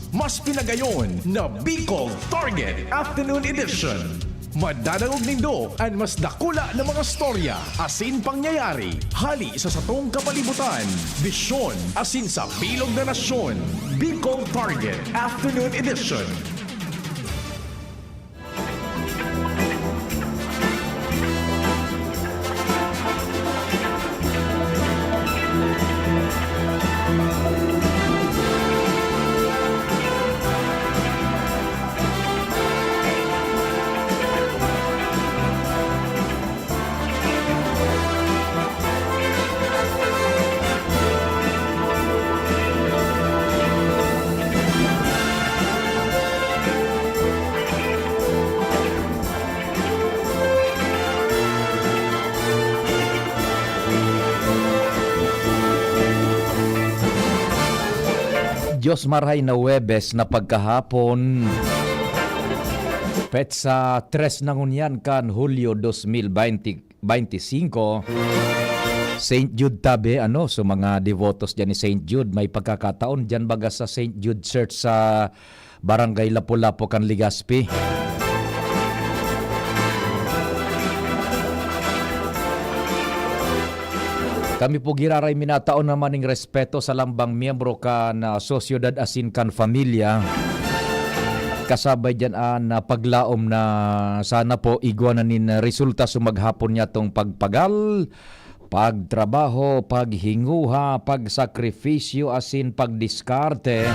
mas pinagayon na Bicol Target Afternoon Edition. Madadangog nindo ang mas dakula na mga storya, asin pangyayari, hali sa satong kapalibutan, bisyon, asin sa bilog na nasyon. Bicol Target Afternoon Edition. Diyos marhay na Webes na pagkahapon. Petsa 3 na ngunyan kan Hulyo 2025. St. Jude tabi, so mga devotos dyan ni St. Jude, may pagkakataon dyan baga sa St. Jude Church sa Barangay Lapu-Lapu kan Legazpi. Kami po giraray minataon naman ng respeto sa lambang miyembro ka na sosyedad asin kan familia. Kasabay dyan na paglaom na sana po igwanan resulta sumaghapon niya tong pagpagal, pagtrabaho, paghinguha, pagsakripisyo asin pagdiskarte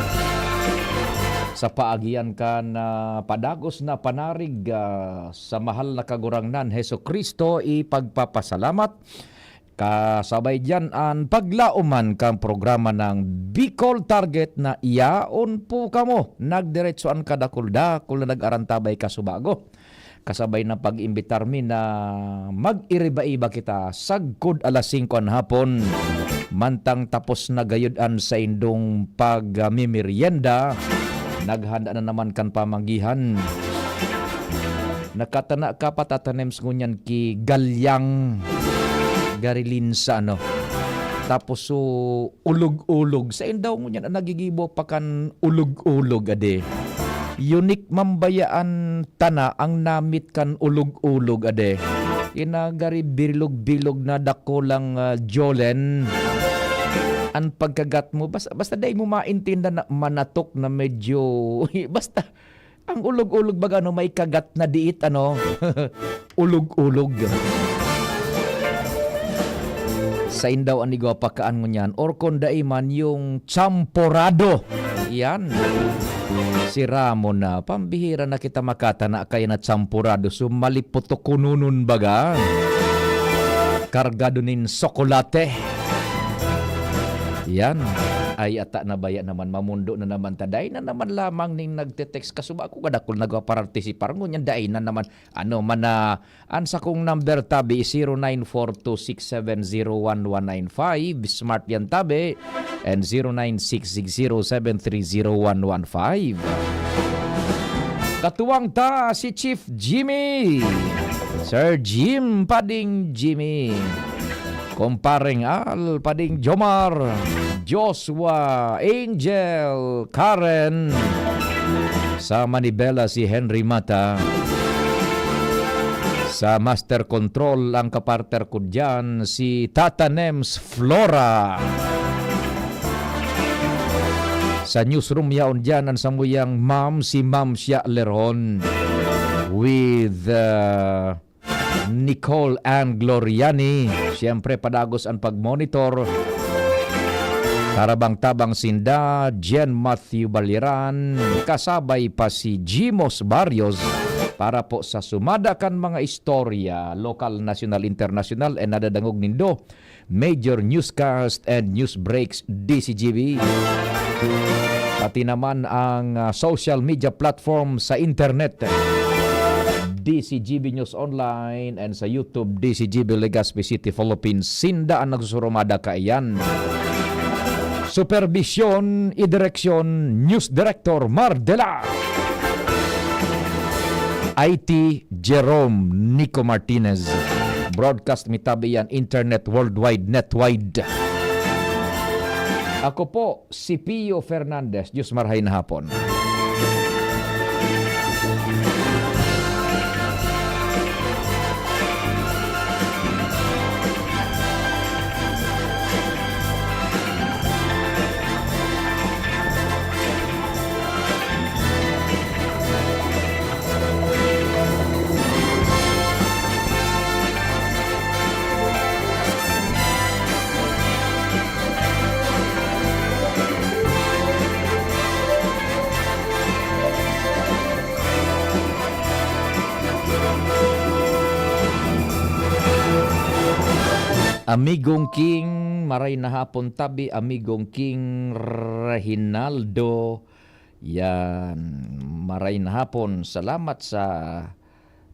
sa paagian ka na padagos na panarig sa mahal na kagurangnan Heso Kristo ipagpapasalamat. Kasabay dyan ang paglauman kang programa ng Bicol Target na iyaon po kamo. Nagdiretsoan ka dakul-dakul na nag-arantabay ka subago. Kasabay na pag-imbitar mi na mag-iriba-iba kita sagkod alas 5 hapon. Mantang tapos na gayudan sa indong pag-mimerienda. Naghanda na naman kan pamanggihan. Nakatana ka patatanems ngunyan ki galyang garilin sa tapos so ulog-ulog sa indaw mo niyan nagigibo pa kan ulog-ulog ade unique mambayaan tana ang namit kan ulog-ulog ade inagari bilog-bilog na dako lang jolen ang pagkagat mo basta day mo maintinda na manatok na medyo basta ang ulog-ulog baga may kagat na diit ulog-ulog sa indaw anigo pakaan mo niyan or konday man yung champorado yan si Ramon na pambihira na kita makata na kaya na champorado so maliputo kununun baga kargado nin sokolate yan ay ata na baya naman mamundo na naman taday na naman lamang ning nagte-text kasuba ako kadakol nagpartisipar ngunyan day na naman ansa kong number tabi 0942670195 smart yan tabi and 096607301115 katuwang ta si Chief Jimmy Sir Jim Pading Jimmy Kumparing Al Pading Jomar Joshua, Angel, Karen, sa Manibela si Henry Mata, sa Master Control ang kapartner ko dyan si Tata Nems Flora, sa newsroom yaon dyan ang samuyang ma'am si Ma'am Sia Leron with Nicole Ann Gloriani, siyempre padagos ang pagmonitor Tarabang-tabang Sinda, Jen Matthew Baliran, kasabay pa si Jimos Barrios para po sa sumadakan mga istorya, local, national, international, and nadadangog nindo, major newscast and news breaks DCGB. Pati naman ang social media platform sa internet, DCGB News Online, and sa YouTube, DCGB Legazpi City, Philippines. Sinda ang nagsusurumada kaiyan. Supervision, Idireksyon, News Director Mardela. IT, Jerome Nico Martinez. Broadcast mitabi yan, Internet Worldwide, Netwide. Ako po, si Pio Fernandez. Diyos marhay na hapon. Amigong King, maray na hapon tabi, Amigong King Rehinaldo. Yan, maray na hapon. Salamat sa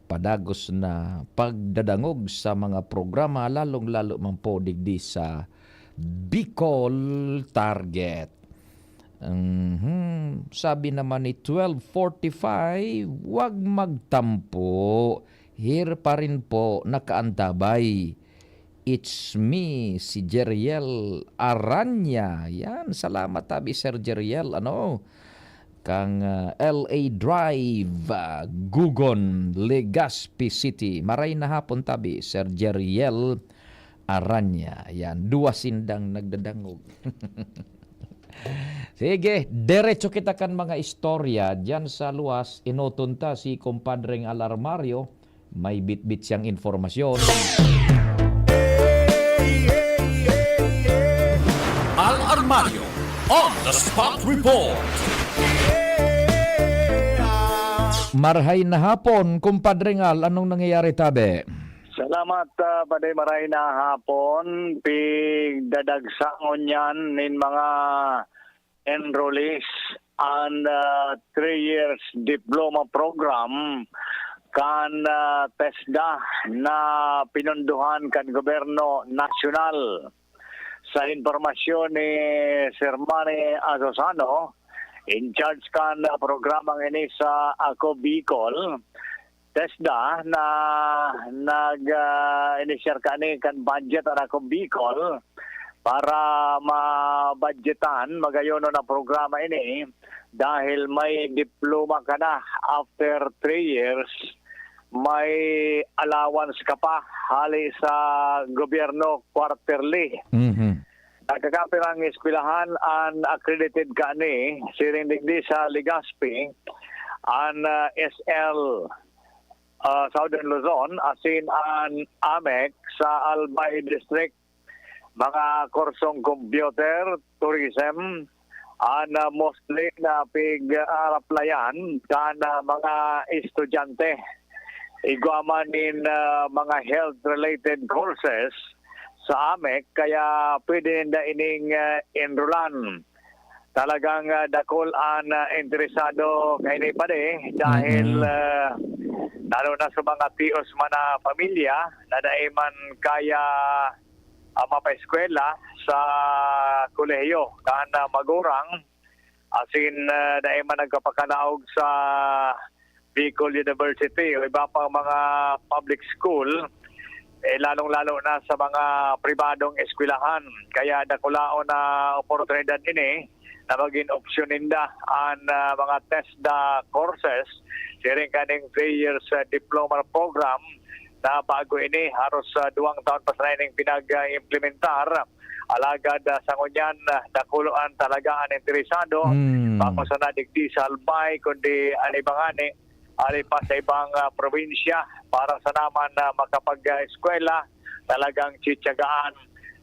padagos na pagdadangog sa mga programa, lalong-lalo man po digdi sa Bicol Target. Sabi naman ni 1245, wag magtampo. Here pa rin po nakaantabay. It's me, si Jeriel Aranya. Yan, salamat tabi Sir Jeriel. Kang LA Drive, Gugon, Legazpi City. Maray na hapon tabi Sir Jeriel Aranya. Yan, dua sindang nagdadangog. Sige, diretso kita kan mga istorya. Diyan sa luwas, inutunta si kumpadreng Alarmario. May bit-bit siyang informasyon. Alarmario on the spot report. Marhay na hapon, kumpadre Al, anong nangyayari tabi? Salamat paday maray na hapon. Pigdadagsangon yan nin mga enrollees and 3 years diploma program kan TESDA na pinunduhan kan gobyerno nasyonal. Sa informasyon ni Sir Manny Azosano, in charge kan programang ini sa Ako Bicol, TESDA na nag-inisyar kani kan budget ang Ako Bicol para ma-budgetan magayon na programa ini dahil may diploma ka na after 3 years, may allowance ka pa hali sa gobyerno quarterly. Nagkakapirang eskwelahan ang accredited ka ni sirindigdi sa Legazpi ang SL Southern Luzon asin ang AMEC sa Albay District, mga kursong computer, tourism, and mostly na pig-araplayan kan mga estudyante. Iguamanin mga health-related courses sa AMEC, kaya pwede nila ining enrollan. Talagang dakol ang interesado ngayon pa dahil lalo na sa mga tios man na pamilya na daiman kaya mapaeskwela sa kolehiyo kan magurang asin daiman nagkapakanaog sa Bicol University o iba pang mga public school, lalong-lalo na sa mga pribadong eskwelahan. Kaya dakulaon na oportunidad ini na maging opsyon ninda ang mga TESDA courses, siring kaning 3 years diploma program na bago ini haros 2 taon pa sa ining pinag-implementar. Alagad sa ngunyan, dakuloan talaga ang interesado. Bako sa nadigdi sa Albay, kundi anibangani ali pa sa ibang probinsya para sa naman na makapag-eskwela, talagang tsitsagaan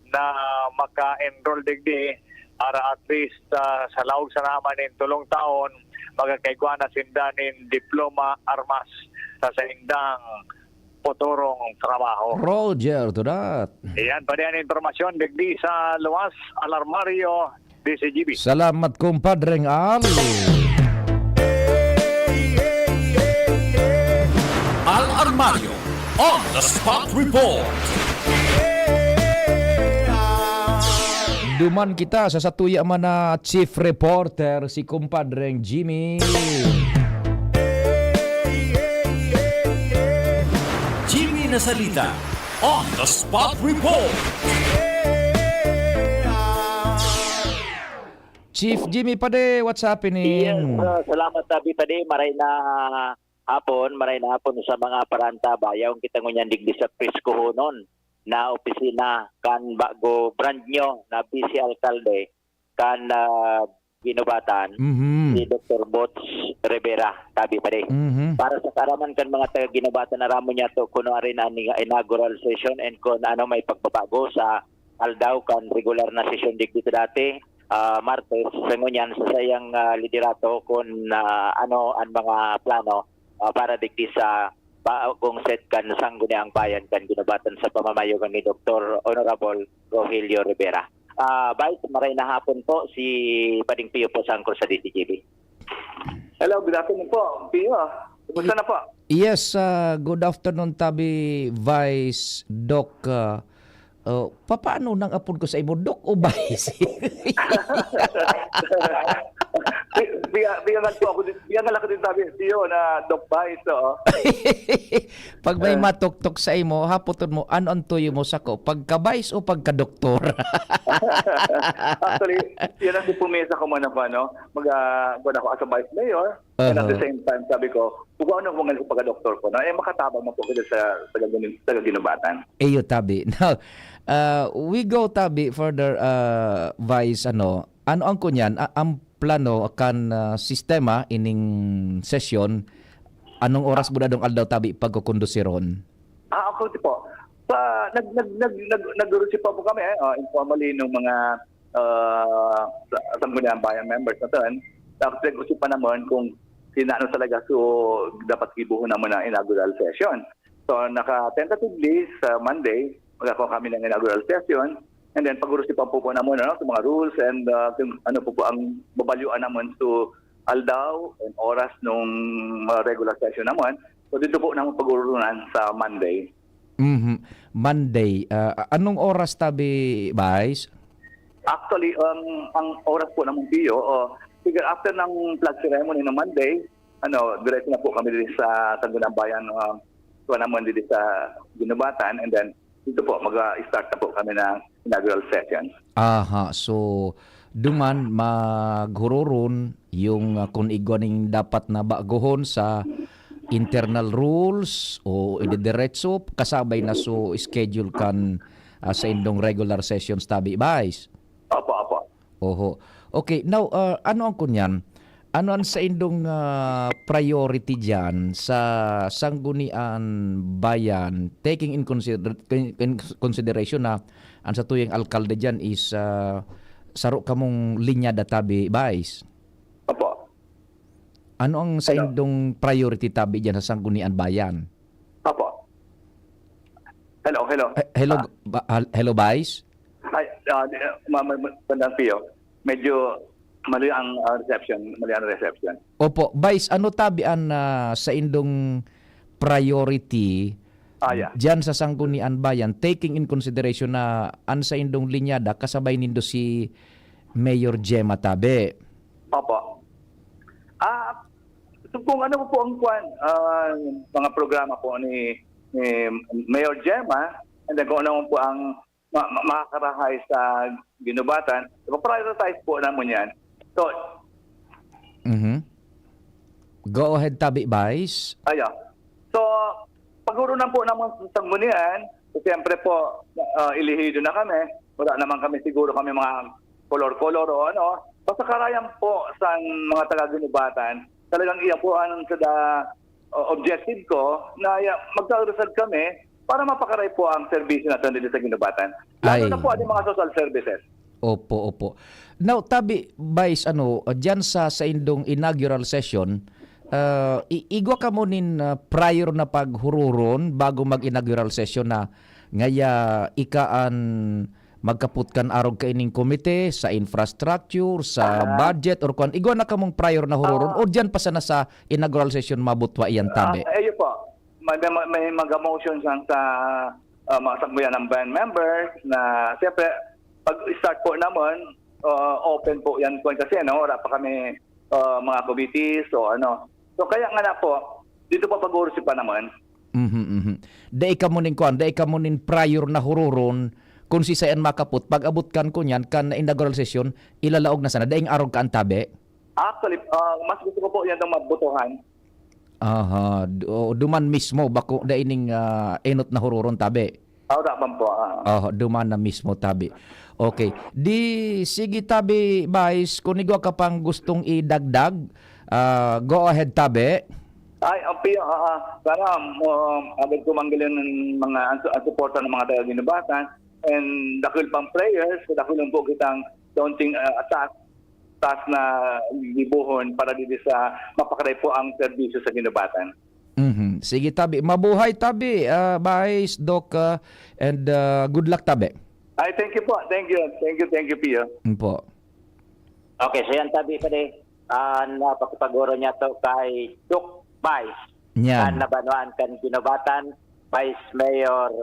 na maka-enroll digdi para at least sa laog sa naman in 3 taon magakaigwa na sindanin diploma armas sa indang puturong trabaho. Roger to that. Iyan pa din ang informasyon digdi sa luwas, Alarmario, DCGB. Salamat kumpadreng Al. Alarmario on the spot report. Duman kita sa satuya man na chief reporter si kumpadreng Jimmy. Jimmy Nasalita on the spot report. Chief Jimmy Pade, what's happening? Yes, salamat tabi padi maray na hapon sa mga paranta bayaw kita ngunyan digdi sa presko noon na opisina kan bago brand nyo na vice alkalde kan ginubatan Mhm. si Dr. Bots Rivera tabi padi. Para sa karaman kan mga taga ginubatan na ramo niya to kuno ari na ni inaugural session and kun ano may pagbabago sa aldaw kan regular na session digdi dati. Martes sa ngunyan sa sayang liderato kung ano ang mga plano para digdi sa bagong set kan sangguniang bayan kan ginubatan sa pamamayo ni Dr. Honorable Rogelio Rivera. Vice, maray na hapon po si Pading Pio po sa angkor sa DCGB. Hello, good afternoon po. Pio, kumusta na po? Yes, good afternoon tabi Vice Doc. Paano nang apod ko sa imo, Doc o Vice? Biyangan po ako, biyangan lang ko din sabi, Pio, na Doc Vice, Pag may matuktok sa imo, hapoton mo, ano tuyo mo sako? Pagka-Vice o pagka-doktor? Actually, yun ang pumisa ko muna po, no? Mag-buwan ako as a Vice Mayor, and at the same time, sabi ko, kung ano kung ano pagka-doktor ko, no? Makatabang mo po kita sa ginubatan. Eyo tabi. Now, we go tabi further, Vice, ano ang kunyan, ang plano kan sistema ining session, anong oras mo dadong aldaw tabi pagkukondusiron? Ako po. Nag-receive po kami, informally nung mga sangguniang bayan members na doon. Tapos nag-usip pa naman kung sinano talaga dapat ibuhon naman ang inaugural session. So naka-tentatively sa Monday, magkakaroon kami ng inaugural session. And then pag-urusipan po naman sa mga rules and kung ano po ang babalyuan naman to aldaw and oras nung regular session naman. So dito po naman pag-urunan sa Monday. Monday. Anong oras tabi, Vice? Actually, ang oras po ng Pio, figure after ng flag ceremony ng Monday, diretso na po kami dito sa Sangguniang Bayan, naman dito sa Ginubatan, and then dito po mag-start na po kami ng inaugural session. Aha, so duman maghururon yung kung igwaning dapat na baguhon sa internal rules o ididiretso kasabay na so schedule kan sa indong regular sessions tabi, Vice? Opo. Oho. Okay, now ano ang kunyan? Ano ang sa indong priority diyan sa sanggunian bayan, taking in consideration na ang sa tuyong alkalde diyan is saro kamong linya databi, Vice? Opo. Ano ang sa indong priority tabi diyan sa sanggunian bayan? Opo. Hello. Hello, Vice? Hi, Bandang Pio. Medyo mali ang reception. Opo, Vice, ano tabi ang sa indong priority diyan sa sanggunian bayan, taking in consideration na an sa indong linyada kasabay nindo si Mayor Gemma tabi? Opo. So kung ano po ang mga programa po ni Mayor Gemma, and then kung ano po ang makakarahay sa ginubatan, prioritize po naman yan. So, Go ahead tabi, Vice. So, pag-urunan po naman sa sanggunian, so siyempre po, ilihido na kami. Wala naman kami siguro kami mga kolor-kolor o ano. Basta karayan po sa mga taga-ginubatan, talagang iyan po sa objective ko na magkaurusad kami para mapakaray po ang serbisyo natin dito sa ginubatan. Lalo na po ang mga social services. Opo. Now, tabi, Vice, dyan sa indong inaugural session, igwa ka mo nin prior na paghururon bago mag-inaugural session na ngaya ikaan magkaputkan arog ka ining komite sa infrastructure, sa budget, or kung igwa na ka mong prior na hururon, o dyan pa sana sa inaugural session mabutwa iyan tabi? Ayun po. May mag-motions sa mga sanggunian ng band members na siyempre pag-start po naman, open po yan po kasi wala pa kami mga committees o ano. So kaya nga na po, dito pa pag-uurusin pa naman. Dai ka mo nin prior na hururon kung si Sayan makaput, pag abot kan ko niyan, kan na inaugural session, ilalaog na sana. Daing arog ka ang tabi. Actually, mas gusto ko po yan ng mabutuhan. Aha, duman mismo, bako daining enot na hururon tabi. Daman po. Duman na mismo tabi. Okay. Di, sige tabi, Vice, kung igwa ka pang gustong idagdag, go ahead tabi. Ay, para agad ko manggalan ng mga suporta ng mga taga-ginubatan and dakil pang prayers, dakil po kitang daunting task na libuhon para dito sa mapakaray po ang serbisyo sa ginubatan. Mm-hmm. Sige tabi, mabuhay tabi, Vice, Doc, and good luck tabi. Ay, thank you po. Thank you, Pio. Po. Okay, so yan tabi pa rin. Napakipaguro niya to kay Doc Vice. Yan. Nabanuan kan Ginubatan, Vice Mayor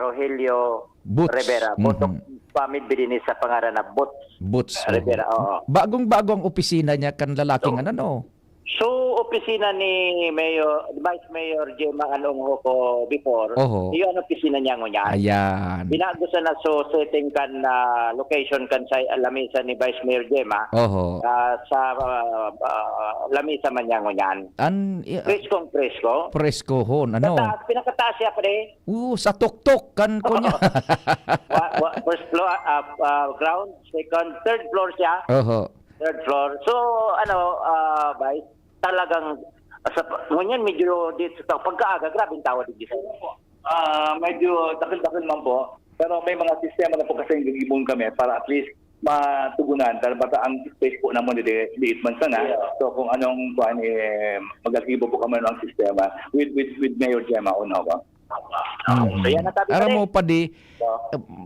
Rogelio Butz. Rivera. Butok pamilya din sa pangalan na Butz. Rivera. Oo. Bagong-bago ang opisina niya kan lalaking ano. So, opisina ni Vice Mayor Gemma Anong ko before, Oho. yun ang opisina niya ngunyan. Ayan. Binago sa na so setting kan na location kan sa lamisa ni Vice Mayor Gemma. Oho. Sa lamisa man niya ngunyan. Presko. Presko hon, ano? Pinakataas siya pa rin. Sa tuktok kan ko niya. First floor, ground, second, third floor siya. Oho. Third floor. So, Vice, talagang ngunyan medyo dito sa pagkaaga, grabing tawad dito. Medyo dakil-dakil man po. Pero may mga sistema na po kasi gagibong kami para at least matugunan. Dahil bata ang space po naman liit man sana. So kung anong magagibo po kami ng sistema with Mayor Gemma Uno ba? So yan ang tabi Aram mo pa di,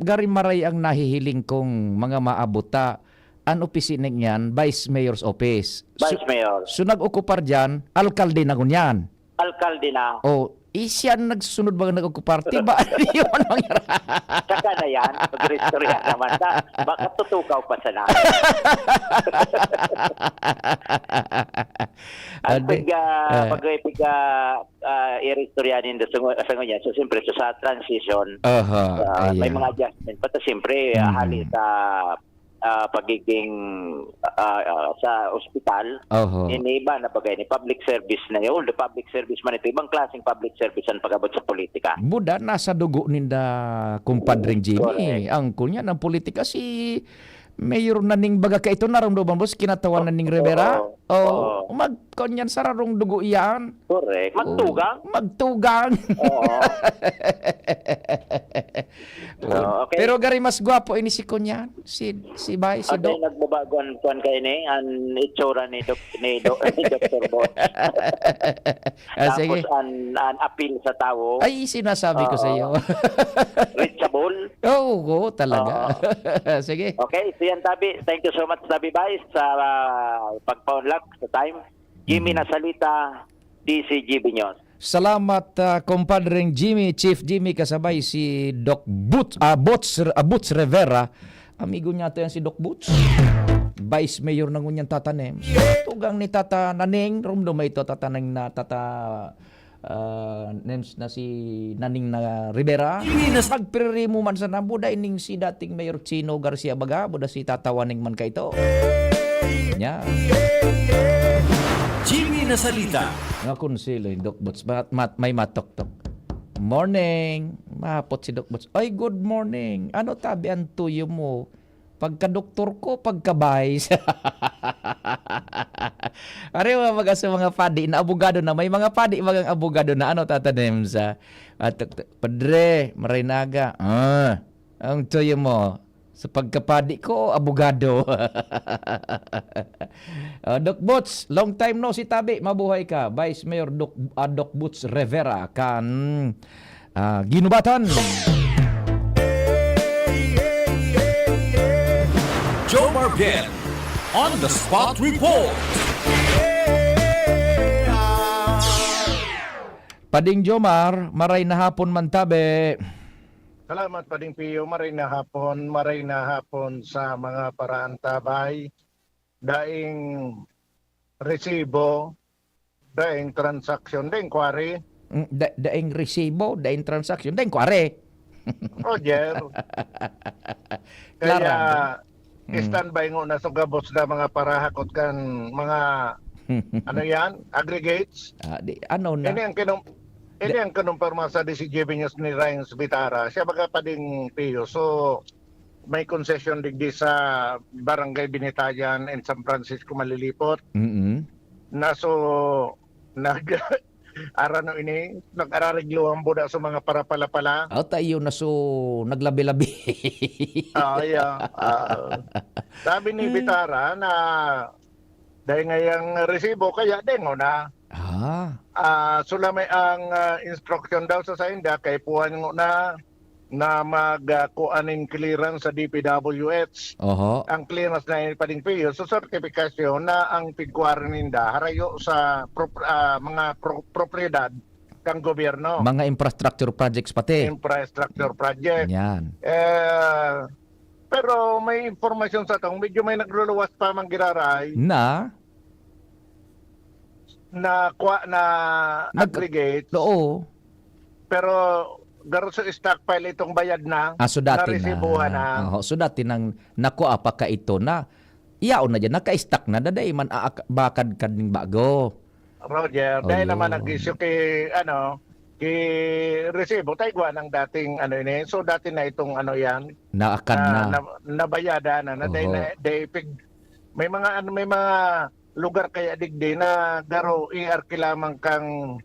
gari maray ang nahihiling kong mga maabuta. Ang opisina niyan, Vice Mayor's Office. Vice Mayor. So nag-okupar dyan, alkalde na gunyan. Alkalde na. Siya nagsunod ba nag-okupar? Diba? Yun ang mangyari. Saka na yan, pag-restorya naman. Baka tutukaw pa sana. Ang i-restoryanin sa ngunya. So, siyempre, sa transition, may mga adjustment. Pata, siyempre, hali sa pagiging sa ospital, iniba na bagay ni public service na yun. The public service man ito, ibang klaseng public service ang pag-abot sa politika. Buda, nasa dugo ninda kumpadring Jimmy. Ang kunya ng politika si Mayor Naning baga ka ito naramdaman boss kinatawan Naning Rivera. Magkonyan sararong dugo iyan. Correct. Magtugang. Okay. Pero gari mas gwapo ini si Kunyan, si Bay, si Doc. Nagbabaguan kuan kay ni ang itsura ni Dr. Bot. Sige. Tapos an appeal sa tao. Ay, sinasabi ko sa iyo. Reachable. Oo, talaga. Sige. Okay, so yan tabi. Thank you so much Tabi Bay sa pagpaunlak sa time. Jimmy Nasalita, DCGB News. Salamat kumpadring Jimmy, Chief Jimmy kasabay si Doc Butz Rivera. Amigo niya to yan si Doc Butz. Vice Mayor ng unyang tatanim. Tugang ni Tata Naning, rumdo may ito tataning na names na si Naning na Rivera. Pagpiriri mo man sa nabuda ining si dating Mayor Chino Garcia Baga, buda si tatawaning man ka ito. Nya. Jimmy Nasalita. Nga konsilo yung Doc Butz. May matok-tok. Morning. Mahapot si Doc Butz. Ay, good morning. Ano tabi ang tuyo mo? Pagka-doktor ko, pagka-vice. Ari mga sa mga padi na abogado na. May mga padi magang abogado na ano tatanim sa Padre, Marinaga. Ang tuyo mo. Sa pagkapadi ko, abogado. Doc Butz, long time no si Tabi. Mabuhay ka. Vice Mayor Doc Butz Rivera kan Ginubatan. Joe Marbiel on the Spot Report. Pading Jomar, maray na hapon man Tabi. Salamat Pading Pio, maray na hapon sa mga paraan tabay, daing resibo, daing transaksyon, daing kwari. Daing resibo, daing transaksyon, daing kware. Roger. Clara. Kaya standby ngo na sa gabos na mga parahakot kan mga ano yan, aggregates. Ano na? Ini ang kinumpirma sa DCGB News ni Ryan Bitara. Siya baga pa ding Pio. So may concession digdi sa Barangay Binitayan in San Francisco Malilipot. Na so arano ini nag-arariglo ang buda sa mga parapala-pala. Tayo na so naglabi-labi. Yeah. Sabi ni Bitara na dahil ngayang resibo kaya dengo na. Sulamay ang instruction daw sa sainda kay puwan ngo na magkuanin clearance sa DPWH. Ang clearance na pading piyo so certification na ang pigkuaran ninda harayo sa mga propriedad kang gobyerno. Mga infrastructure projects pati. Infrastructure project. Yan. Pero may informasyon sa tong medyo may nagluluwas pa mang giraray Na aggregate. Oo. Pero garo sa stockpile itong bayad na. So dati naresibuhan na. So dati nang nakuha pa ka ito na iyaon na dyan, naka-stack na, daday man bakad ka ning bago. Roger, dahil naman nag-issue kay resibo, tayo ng dating ini. So dati na itong yan. Naakan na. Nabayada na. May mga lugar kaya digdi na garo iarki lamang kang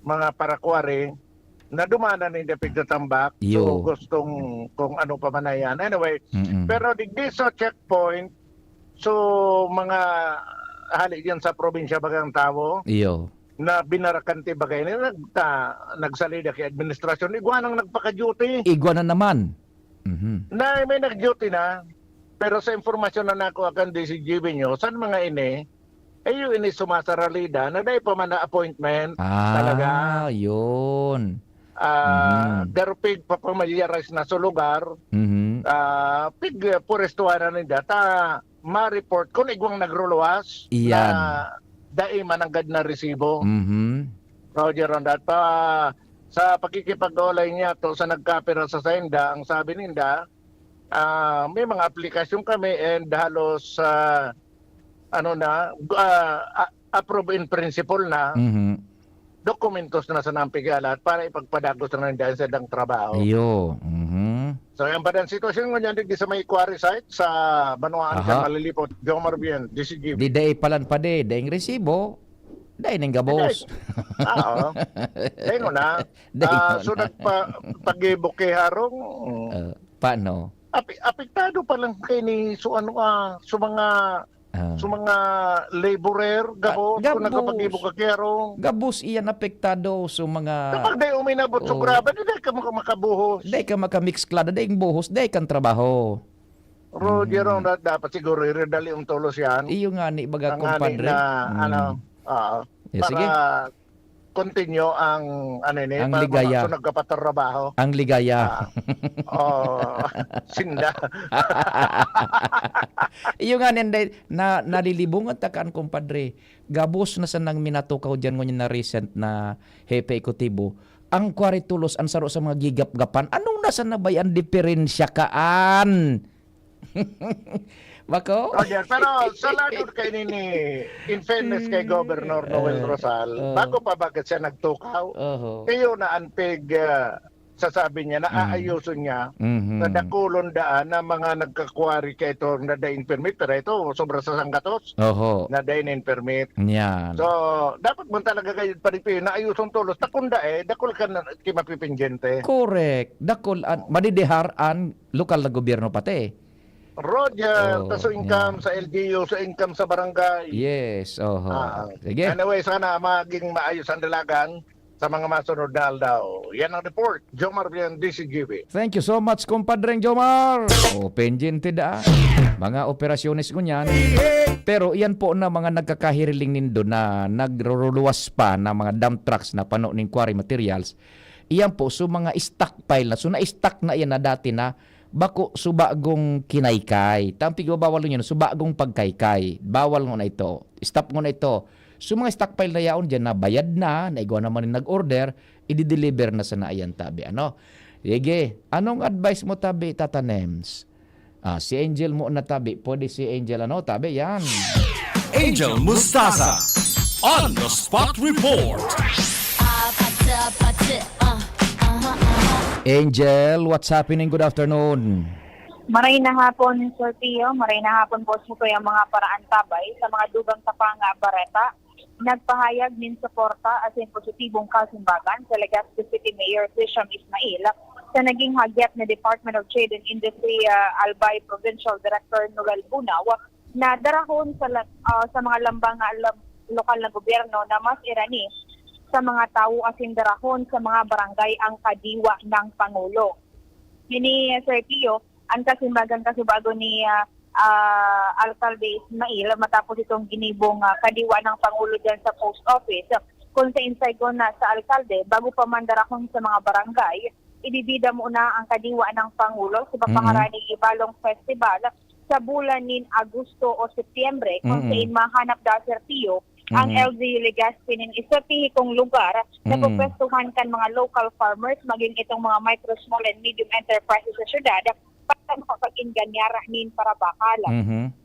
mga parakwari na dumanan hindi pigtatambak. So gustong kung ano pa man na yan. Anyway, pero digdi sa checkpoint, so mga hali yan sa probinsya bagang tao. Na binarakanti bagay na nagsalida kay administrasyon. Iguanang nagpaka-duty. Iguana naman. Na may nag-duty na. Pero sa informasyon na nako akan DCGB nyo, saan mga yung ini sumasaralida na dahil pa man na appointment. Talaga. Yun. Garupig pa pamilyarais na sa lugar. Pig purestuhan na nila. Ma-report kung igwang nagruluwas. Iyan. Na dahil mananggad na resibo. Roger on that. Sa pagkikipag-olay niya to sa nagkapira sa senda, ang sabi ninda, may mga aplikasyon kami and halos approve in principle na dokumentos na sa nampigalat para ipagpadagos na dahil sa dang trabaho. So yan pa din sitwasyon mo niyan di sa may quarry site sa Banuaan sa Malilipot, Jomar Bien, DCGB. Di day palan pa de, daing resibo, day nang gabos. Oo. Daing na. So nagpag-ibok kay Harong. Paano? Apektado pa lang kay ni so mga laborer gabos kung nagpag-ibok ka kay Harong. Gabos iyan apektado so mga kapag day uminabot so grabe, di ka makabuhos. Day ka makamix klada, day buhos, day kang trabaho. Roger, dapat siguro iredali ang tulos yan. Iyo nga ni baga kumpadre. Para sige. Continue ang ang ligaya. Para nagkapatrabaho. Ang ligaya. Sinda. Iyo nga na nalilibungan takaan kumpadre. Gabos na sa nang minatukaw dyan ngunyan na recent na hepe ekotibo. Ang kwaritulos ang saro sa mga gigap-gapan. Anong nasa na ba yan diferensya kaan? Bako? Roger, pero sa lalo kay nini, in fairness kay Governor Noel Rosal, bago pa bakit siya nagtukaw, kayo na anpig sasabi niya na aayusin niya na dakulon daan na mga nagkakwari kay ito na dain permit, pero ito sobra sa sanggatos na dain permit. Yan. So, dapat mo talaga kayo paripi na ayusin tulos. Takunda dakul ka na kimapipinjente. Correct. Dakul, madidihar ang lokal na gobyerno pati. Roger, so income sa LGU, sa income sa barangay. Yes, sige. Anyway, sana maging maayos ang dalagan sa mga masunod na aldaw. Yan ang report. Jomar Bien, DCGB. Thank you so much, kumpadreng Jomar. Penjente da. Mga operasyones ko niyan. Pero yan po na mga nagkakahiriling nindo na nagruluwas pa na mga dump trucks na pano ng quarry materials. Iyan po, so mga stockpile na. So na-stock na yan na dati na bako subagong kinaykay. Tampig bawal yun, subagong pagkaykay. Bawal ngo na ito. Stop ngo na ito. So mga stockpile na yaon dyan na bayad na, naigwa naman yung nag-order, i-deliver na sa naayan tabi. Sige, anong advice mo tabi, Tata Nems? Si Angel mo na tabi. Pwede si Angel, tabi, yan. Angel Mustasa on the spot report. Angel, what's happening? Good afternoon. Maray na hapon, Sir Pio. Maray na hapon po sa yung mga paraan tabay sa mga dugang Tapanga, Bareta. Nagpahayag din suporta as in positibong kasimbagan sa Legazpi City Mayor Hisham Ismail sa naging hagyat na Department of Trade and Industry Albay Provincial Director Noel Bunaw na darahon sa mga lambang lokal na gobyerno na mas irani sa mga tao as in darahon sa mga barangay ang kadiwa ng Pangulo. Ini Sir Pio, ang kasimbagan kasubago ni Alcalde Ismail matapos itong ginibong kadiwa ng Pangulo dyan sa post office. Kung sa insay ko na sa Alcalde, bago pa mandarakon sa mga barangay, ibibida muna ang kadiwa ng Pangulo sa papangaраning Ibalong Festival sa bulan nin Agosto o Setyembre kung saan mahanap da Sir Pio ang LGU Legazpi nin isapihikong lugar na pupwestuhan kan mga local farmers maging itong mga micro, small and medium enterprises sa syudad para makapag-inganyara nin para bakala.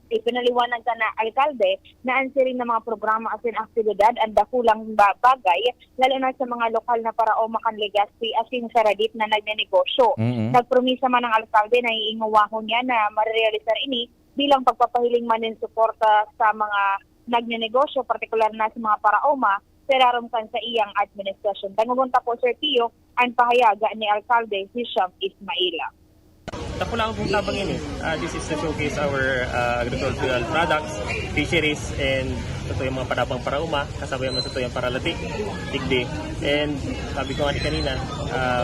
Ipinaliwanag ka na alkalde na ansirin ng mga programa asin aktibidad ang dakulang bagay lalo na sa mga lokal na paraoma kan Legazpi asin saradit na nagnenegosyo. Nagpromisa man ng alkalde na iingawahon niya na marirealisar ini bilang pagpapahiling man ng suporta sa mga nagnenegosyo, partikular na sa mga paraoma, serarumkan sa iyang administrasyon. Tangumunta po, Sir Pio, ang pahayaga ni Alcalde Hisham Ismaila. Tako lang pong tabang ini. This is to showcase our agricultural products, fisheries, and ito yung mga padabang parauma, kasabay mo sa ito yung paralati, tigde. And sabi ko nga kanina,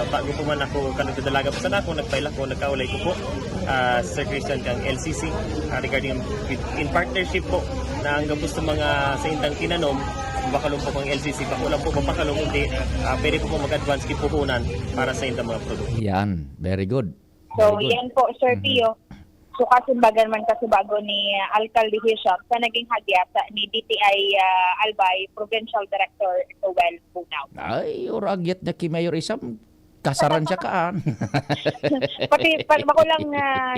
bago po man ako kanagdadalaga po sana ako, nagpaila ko, nagkaulay ko po, Sir Christian kang LCC, regarding in partnership po na ang gusto mga sa intang tinanom, bakalong po kang LCC, bakulang po papakalong hindi, pwede po mag-advance kipuhunan para sa intang mga produkto. Yan, very good. So, yan po, Sir Pio. So, kasimbagan man kasubago ni Alcalde Hisham sa naging hagyat ni DTI Albay Provincial Director Noel Bunaw. Ay, oragyat na ki Mayor Isam. Kasaran siya kaan. Pati bako lang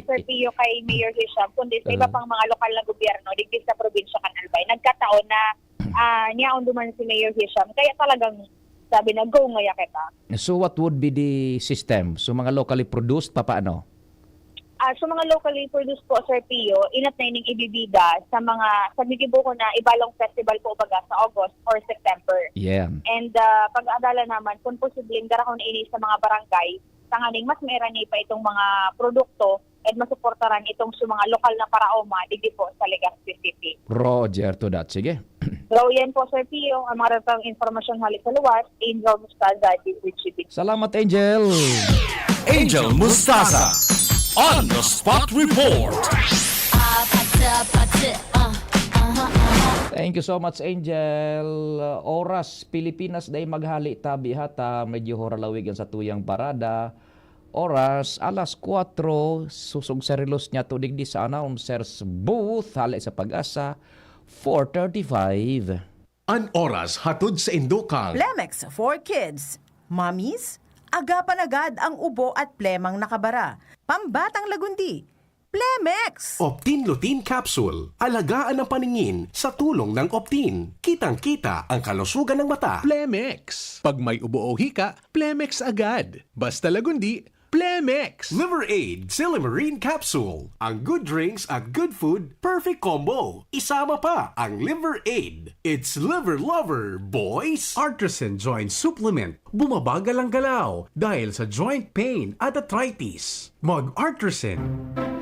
Sir Pio kay Mayor Hisham, kundi sa iba pang mga lokal na gobyerno digdi sa probinsya kan Albay. Nagkataon na niyaon duman si Mayor Hisham. Kaya talagang sabi na go ngaya kita. So what would be the system? So mga locally produced, paano? So mga locally produced po, Sir Pio, inat na ining ibibida sa mga, sabi ko na Ibalong Festival po baga sa August or September. Yeah. And pag-adala naman, kung posibleng darahon ini sa mga barangay, tanganing mas mairani pa itong mga produkto at masuportaran itong sa mga lokal na paraoma dito po sa Legazpi City. Roger to that. Sige. So yan po, Sir Pio, ang mga ratang informasyon halik sa luwas, Angel Mustasa, DWCB. Salamat, Angel. Angel Mustasa on the spot report. Thank you so much, Angel. Oras Pilipinas day maghali tabi hata medyo horalawig yan sa tuyang parada. Oras alas 4 susog serilos niya to digdi sa announcers booth hali sa Pag-asa 4:35. An oras hatod sa Indokang. Plemex for Kids. Mommies, agapan agad ang ubo at plemang nakabara. Pambatang lagundi. Plemex! Optin Lutein Capsule. Alagaan ang paningin sa tulong ng Optin. Kitang-kita ang kalusugan ng mata. Plemex. Pag may ubo o hika, Plemex agad. Basta lagundi, Plemex. Liver Aid Silimarine Capsule. Ang good drinks at good food, perfect combo. Isama pa ang Liver Aid. It's liver lover, boys! Artisan Joint Supplement. Bumabagal ang galaw dahil sa joint pain at arthritis. Mag-Artisan.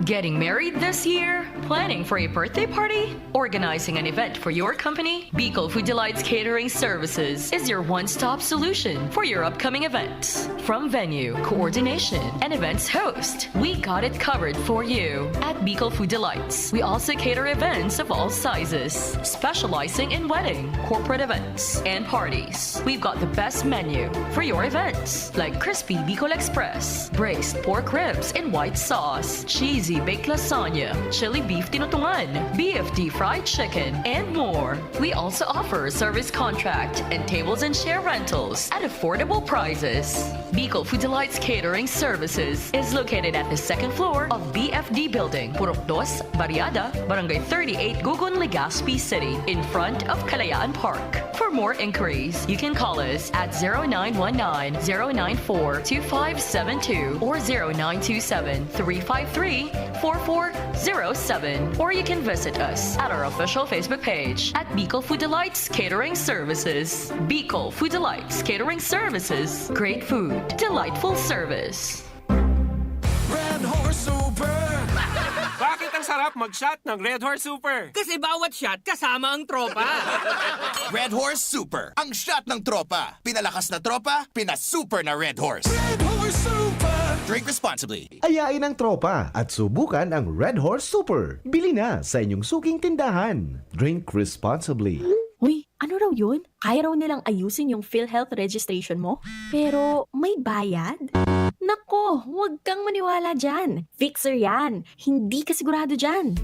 Getting married this year? Planning for a birthday party? Organizing an event for your company? Bicol Food Delights Catering Services is your one-stop solution for your upcoming event. From venue, coordination, and events host, we got it covered for you. At Bicol Food Delights, we also cater events of all sizes, specializing in wedding, corporate events, and parties. We've got the best menu for your events, like crispy Bicol Express, braised pork ribs in white sauce, cheesy cheesy baked lasagna, chili beef tinutungan, BFD fried chicken, and more. We also offer service contract and tables and chair rentals at affordable prices. Bicol Food Delights Catering Services is located at the second floor of BFD Building, Purok 2, Barriada, Barangay 38, Gugun, Legazpi City, in front of Kalayaan Park. For more inquiries, you can call us at 0919-094-2572 or 0927-353-4407, or you can visit us at our official Facebook page at Bicol Food Delights Catering Services. Bicol Food Delights Catering Services. Great food, delightful service. Red Horse Super! Bakit ang sarap mag-shot ng Red Horse Super? Kasi bawat shot kasama ang tropa. Red Horse Super, ang shot ng tropa. Pinalakas na tropa, pinasuper na Red Horse. Red Horse Super! Drink responsibly. Ayain ang tropa at subukan ang Red Horse Super. Bili na sa inyong suking tindahan. Drink responsibly. Uy, ano raw yun? Kaya raw nilang ayusin yung PhilHealth registration mo? Pero may bayad? Nako, huwag kang maniwala dyan. Fixer yan. Hindi ka sigurado dyan.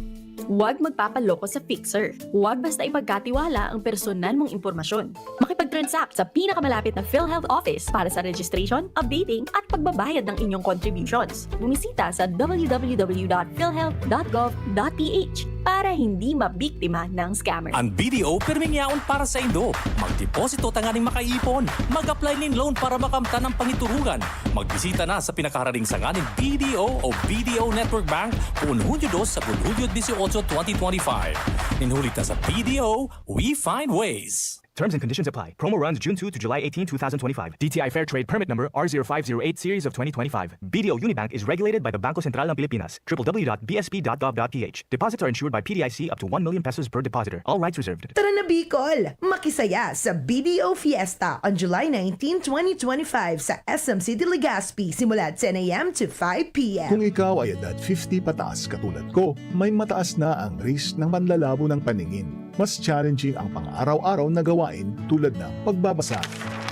Huwag magpapaloko sa Fixer. Huwag basta ipagkatiwala ang personal mong impormasyon. Makipag-transact sa pinakamalapit na PhilHealth office para sa registration, updating at pagbabayad ng inyong contributions. Bumisita sa www.philhealth.gov.ph para hindi mabiktima ng scammer. Ang BDO permingyaon para sa Indo. Magdeposito tanganing makaipon. Mag-apply ng loan para makamtan ang pangiturugan. Magbisita na sa pinakahararing sanganing BDO o BDO Network Bank kung Hunyo 2 sa Hunyo 18, 2025. Inhulit na sa BDO, we find ways. Terms and conditions apply. Promo runs June 2 to July 18, 2025. DTI Fair Trade Permit Number R0508 Series of 2025. BDO Unibank is regulated by the Bangko Sentral ng Pilipinas. www.bsp.gov.ph. Deposits are insured by PDIC up to 1 million pesos per depositor. All rights reserved. Tara na Bicol! Makisaya sa BDO Fiesta on July 19, 2025 sa SM City Legazpi simula 10 a.m. to 5 p.m. Kung ikaw ay edad 50 pataas katulad ko, may mataas na ang risk ng panlalabo ng paningin. Mas challenging ang pang-araw-araw na gawain tulad ng pagbabasa,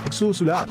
pagsusulat,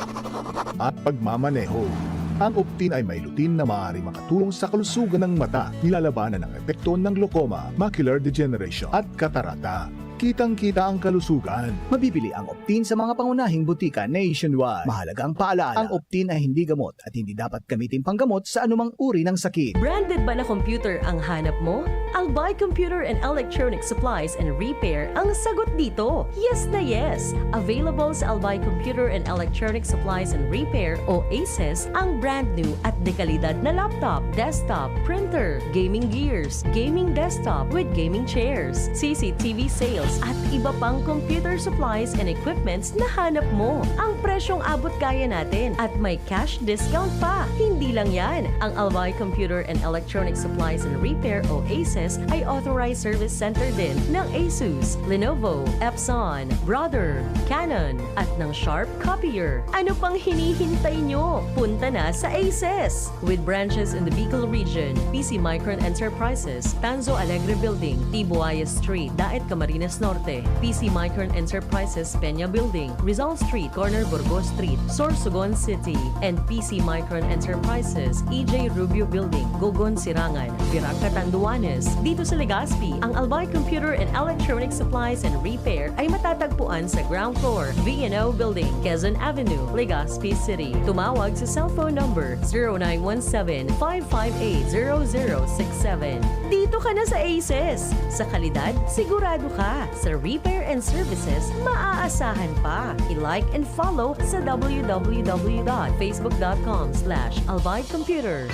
at pagmamaneho. Ang Optin ay may lutin na maaari makatulong sa kalusugan ng mata, nilalabanan ang epekto ng glaucoma, macular degeneration at katarata. Kitang-kita ang kalusugan. Mabibili ang Optin sa mga pangunahing butika nationwide. Mahalaga ang paalala, ang Optin ay hindi gamot at hindi dapat gamitin panggamot sa anumang uri ng sakit. Branded ba na computer ang hanap mo? Albay Computer and Electronic Supplies and Repair ang sagot dito. Yes na yes! Available sa Albay Computer and Electronic Supplies and Repair o ACES ang brand new at dekalidad na laptop, desktop, printer, gaming gears, gaming desktop with gaming chairs, CCTV sales, at iba pang computer supplies and equipments na hanap mo. Ang presyong abot kaya natin at may cash discount pa. Hindi lang yan. Ang Albay Computer and Electronic Supplies and Repair o ACES ay authorized service center din ng ASUS, Lenovo, Epson, Brother, Canon at ng Sharp Copier. Ano pang hinihintay nyo? Punta na sa ACES! With branches in the Bicol region, PC Micron Enterprises, Tanzo Alegre Building, Tibuaya Street, Daet Camarines Norte, PC Micron Enterprises Peña Building, Rizal Street, Corner Burgos Street, Sorsogon City, and PC Micron Enterprises EJ Rubio Building, Gogon Sirangan, Virac Catanduanes. Dito sa Legazpi, ang Albay Computer and Electronic Supplies and Repair ay matatagpuan sa ground floor, V&O Building, Quezon Avenue, Legazpi City. Tumawag sa cellphone number 0917-558-0067. Dito ka na sa ACES. Sa kalidad, sigurado ka. Sa repair and services, maaasahan pa. I-like and follow sa www.facebook.com/albaycomputer.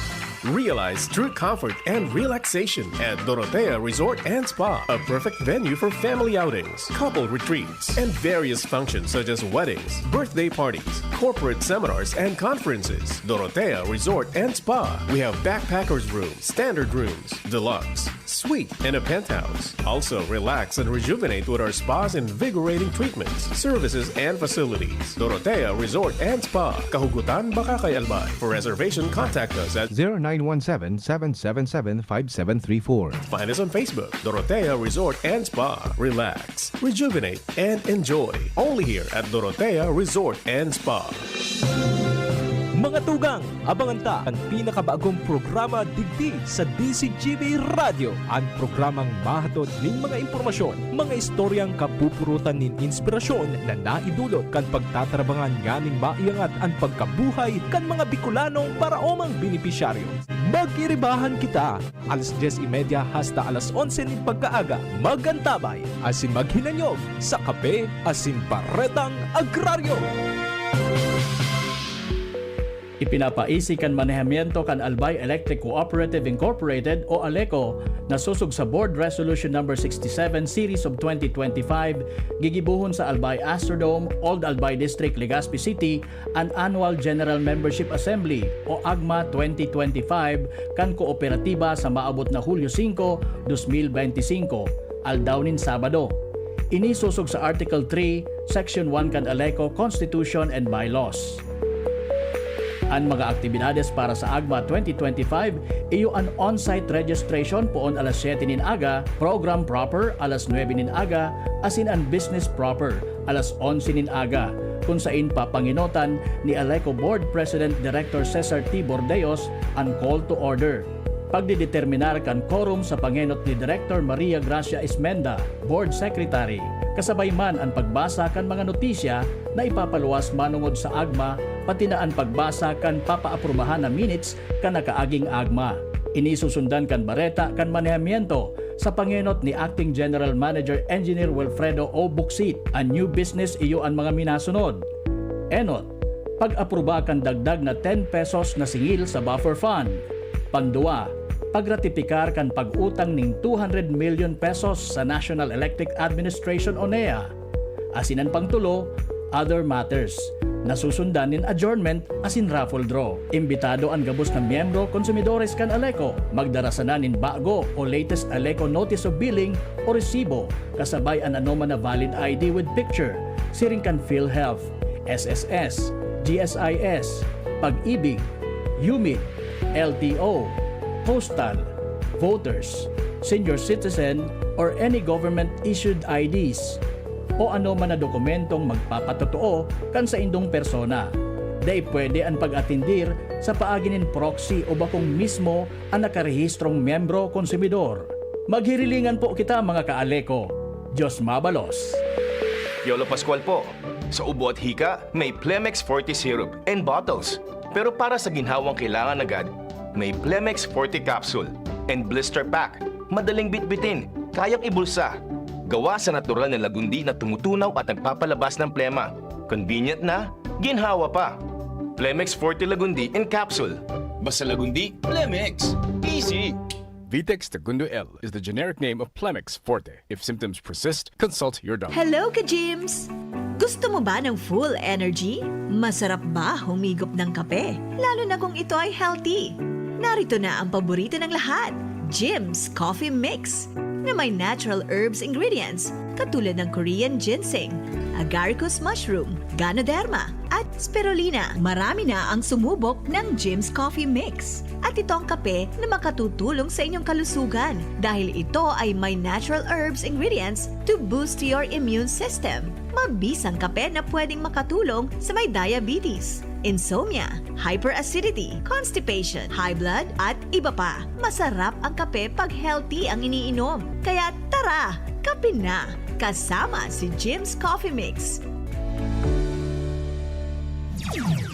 Realize true comfort and relaxation at Dorotea Resort and Spa, a perfect venue for family outings, couple retreats, and various functions such as weddings, birthday parties, corporate seminars, and conferences. Dorotea Resort and Spa. We have backpackers rooms, standard rooms, deluxe, suite, and a penthouse. Also, relax and rejuvenate with our spa's invigorating treatments, services, and facilities. Dorotea Resort and Spa, Kahugutan, Bakakay, Albay. For reservation, contact us at 0917-777-5734. Find us on Facebook, Dorotea Resort and Spa. Relax, rejuvenate, and enjoy. Only here at Dorotea Resort and Spa. Mga tugang, abangan ta ang pinakabagong programa digdi sa DCGB Radio. Ang programang mahatod ning mga impormasyon, mga istoryang kapupurutan nin inspirasyon na naidulot kan pagtatrabangan ganing maiangat ang pagkabuhay kan mga Bicolanong paraomang benepisyaryo. Magkiribahan kita, alas 10:30 hasta alas 11 ning pagkaaga. Magantabay, asin maghinanyog sa kape, asin baretang agraryo. Ipinapaisi kan manehamiento kan Albay Electric Cooperative Incorporated o ALECO na susog sa Board Resolution number 67 Series of 2025 gigibuhon sa Albay Astrodome, Old Albay District, Legazpi City an Annual General Membership Assembly o AGMA 2025 kan kooperatiba sa maabot na Hulyo 5, 2025 aldawnin Sabado. Ini susog sa Article 3, Section 1 kan ALECO Constitution and Bylaws. Ang mga aktibidades para sa AGMA 2025 iyo an on-site registration poon alas 7 nin aga, program proper alas 9 nin aga, asin an business proper alas 11 nin aga, kung sain pa panginotan ni ALECO Board President Director Cesar T. Bordeos ang call to order. Pagdideterminar kan quorum sa pangenot ni Director Maria Gracia Ismenda, Board Secretary. Kasabay man ang pagbasa kan mga notisya na ipapaluwas manungod sa AGMA, pati na ang pagbasa kan papaaprubahan na minutes kan nakaaging AGMA. Inisusundan kan bareta kan manehamiento sa pangenot ni Acting General Manager Engineer Wilfredo O. Buxit. Ang new business iyo ang mga minasunod. Enot, pag-aproba kan dagdag na 10 pesos na singil sa buffer fund. Pandua, pagratipikar kan pag-utang ning 200 million pesos sa National Electric Administration o NEA. Asinan pangtulo, other matters. Nasusundan nin adjournment asin raffle draw. Imbitado ang gabos na miyembro konsumidores kan ALECO. Magdarasanan nin bago o latest ALECO Notice of Billing o resibo kasabay an anoma na valid ID with picture. Siring kan PhilHealth, SSS, GSIS, Pag-ibig, UMID, LTO, Postal, Voters, Senior Citizen, or any government-issued IDs o ano man na dokumentong magpapatotoo kan sa indong persona. Dahil pwede ang pag-atindir sa paaginin proxy o bakong mismo ang nakarehistrong miyembro konsumidor. Maghirilingan po kita mga ka-ALECO. Diyos mabalos. Yolo Pascual po. Sa ubo at hika, may Plemex Forte Syrup and bottles. Pero para sa ginhawang kailangan agad, may Plemex Forte Capsule and Blister Pack. Madaling bitbitin, kayang ibulsa. Gawa sa natural na lagundi na tumutunaw at nagpapalabas ng plema. Convenient na, ginhawa pa. Plemex Forte Lagundi in Capsule. Basta lagundi, Plemex. Easy! Vitex Segundo L is the generic name of Plemex Forte. If symptoms persist, consult your doctor. Hello ka-Jims! Gusto mo ba ng full energy? Masarap ba humigop ng kape? Lalo na kung ito ay healthy. Narito na ang paborito ng lahat, Jims Coffee Mix, na may natural herbs ingredients katulad ng Korean ginseng, agaricus mushroom, ganoderma, at spirulina. Marami na ang sumubok ng Jims Coffee Mix. At ito ang kape na makatutulong sa inyong kalusugan dahil ito ay may natural herbs ingredients to boost your immune system. Mabisang kape na pwedeng makatulong sa may diabetes, insomnia, hyperacidity, constipation, high blood, at iba pa. Masarap ang kape pag healthy ang iniinom. Kaya tara, kape na! Kasama si Jims Coffee Mix.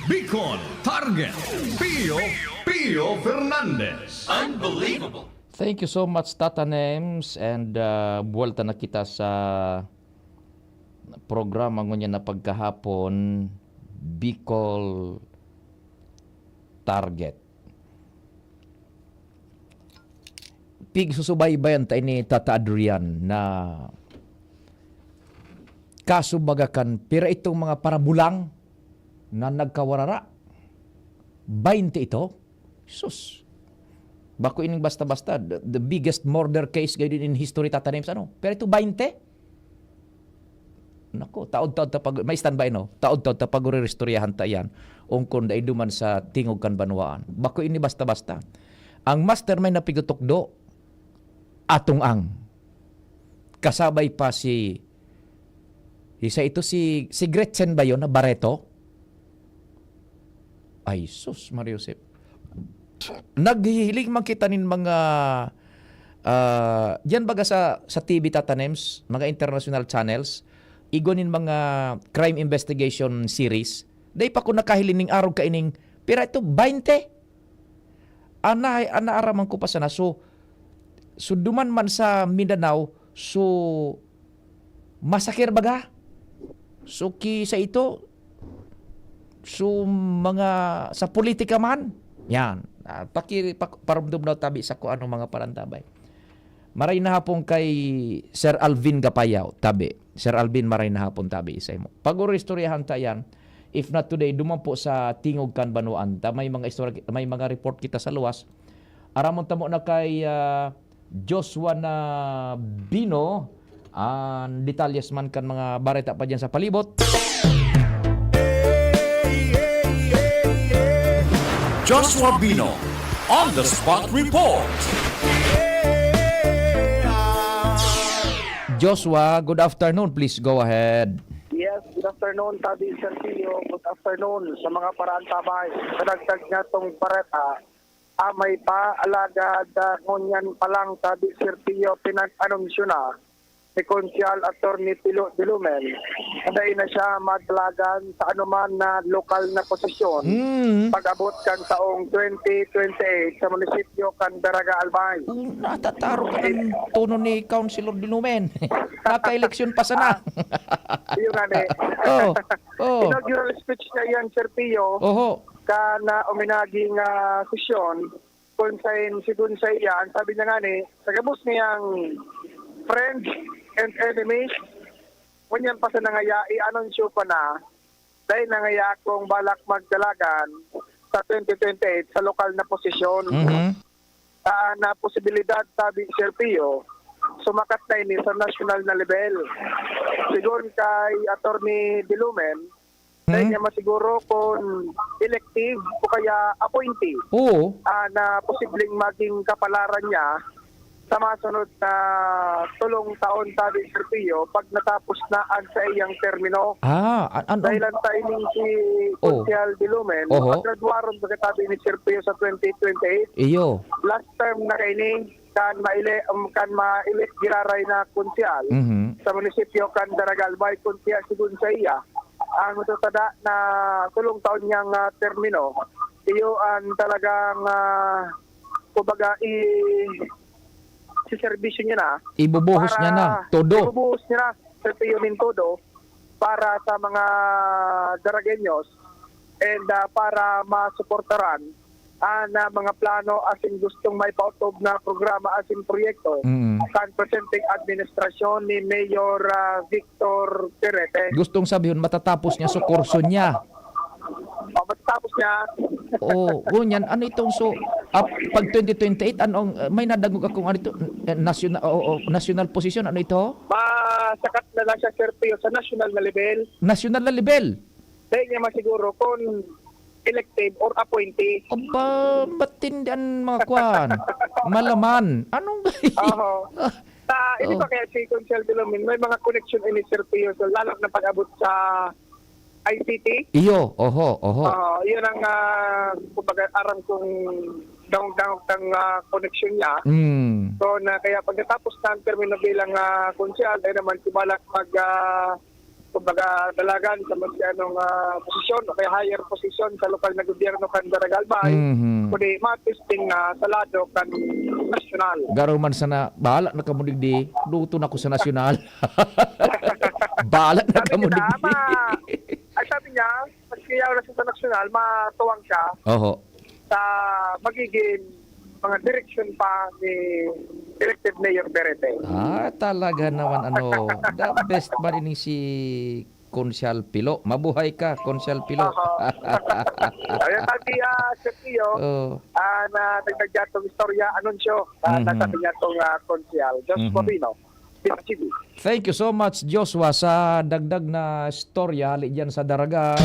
Bicol Target Pio Fernandez. Unbelievable. Thank you so much, Tata Nems, and buwalta na kita sa programa ngunyan na pagkahapon, Bicol Target. Pig susubaybayan tayo ni Tata Adrian na kasubagakan pira itong mga parabulang na nagkawarara. 20 ito. Sus. Bako ining basta-basta. The biggest murder case gayon in history, Tata Nems. Ano? Pero ito 20? Nako, taod-taod tapag may standby no. Taod-taod tapag restoryahan ta yan. Ungkon dai duman sa tingog kan banwaan. Bako ini basta-basta. Ang mastermind na pigutukdo atong ang kasabay pa si isa ito si Gretchen ba yun na Barreto? Ay, sus, Mario Josep. Naghihiling man kita nin mga yan baga sa TV tatanems, mga international channels, igonin mga crime investigation series. Day pa ko nakahiling ning araw kaining, pero ito 20. Araman ko pa sana. So duman man sa Mindanao, so masakir baga. So sa ito, so mga sa politika man, yan. Paramdom na tabi sa kung anong mga parantabay. Maray na hapon kay Sir Alvin Gapayaw, tabi. Sir Alvin, maray na hapon tabi isa mo. Pag-istoryahan ta yan, if not today, duman po sa Tingog kan Banuan, may mga istorya, may mga report kita sa luwas. Aramon tamo na kay Joshua na Bino, detalyes man kan mga bareta pa dyan sa palibot. Joshua Bino on the spot report. Joshua, good afternoon. Please go ahead. Yes, good afternoon, Tabi Sergio. Good afternoon sa mga parantabay. Kadagdag nga itong pareta, may paalagad ngunyan pa lang, Tabi Sergio, pinag-anunsyo na ni Konsyal Atty. Pilo Dilumen. Kaday na siya madalagan sa anuman na lokal na posisyon pag-abot kan taong 2028 sa munisipyo kan Daraga Albay. Natataro ka ng tono ni Councilor Dilumen. Naka-eleksyon pa sana. Yung nga ni. Inaugural speech niya yan, Sir Pio, ka na uminaging sesyon kung si Gunsay yan. Sabi niya nga ni, sa gabos niyang friends and enemies, kunyan pa sa nangaya, i-anunsyo pa na dahil nangaya kong balak magdalagan sa 2028 sa lokal na posisyon. Na posibilidad, sabi Sir Pio, sumakat na ini sa national na level. Siguro kay Atty. Dilumen, dahil niya masiguro kung elective o kaya appointee na posibleng maging kapalaran niya sa masunod na tulong taon, sabi Sir Pio, pag natapos na ang sa iyang termino. Dahil ang timing si Konsyal Dilumen, paggraduaron pagkatabi ni Sir Pio sa 2028. Last term na kaini, kan mailit giraray na konsyal sa munisipyo kan Daraga Albay, konsyal si Gunsaya. Ang matutada na tulong taon niyang termino, iyo ang talagang kumbaga si serbisyo niya na. Ibubuhos niya na. Todo. Ibubuhos niya na sa Pionin todo para sa mga Daragenyos and para masuportaran na mga plano asin gustong may pautob na programa asin proyekto kan presenting administrasyon ni Mayor Victor Perete. Gustong sabihin, matatapos niya sa kurso niya. Matapos niya. Ganyan. Ano itong pag 2028, may nadagog akong ano ito, national position, ano ito? Masakat na lang siya, Sir Pio, sa national na level. National na level? Dahil niya masiguro kung elective or appointee. Batindihan mga kwan. Malaman. Anong Hindi pa kaya si Konsyal Dilumen, may mga connection ini Sir Pio, so lalo na pag-abot sa ICT. Iyo, yun ang kumbaga aram kong dangog ng connection niya. So kaya pagkatapos ng termino bilang konsyal, ay naman kumalak kumbaga dalagan sa anong posisyon o kaya higher position sa lokal na gobyerno kan Daraga Albay. Kundi matisting sa lado kan nasyonal. Garo man sana, bahala na kamunig di, luto na ko sa nasyonal. Bahala na kamunig di. Ay sabi niya, pagkiyaw na sa nasyonal, matuwang siya sa magiging mga direksyon pa ni elected Mayor Perete. Talaga naman the best man ini si Konsyal Pilo. Mabuhay ka, Konsyal Pilo. Ayan, sabi Sir Pio, na nagdagdag itong istorya, anunsyo, nasabi niya itong Konsyal. Joshua Bino. Thank you so much, Joshua, sa dagdag na storya hali dyan sa Daraga.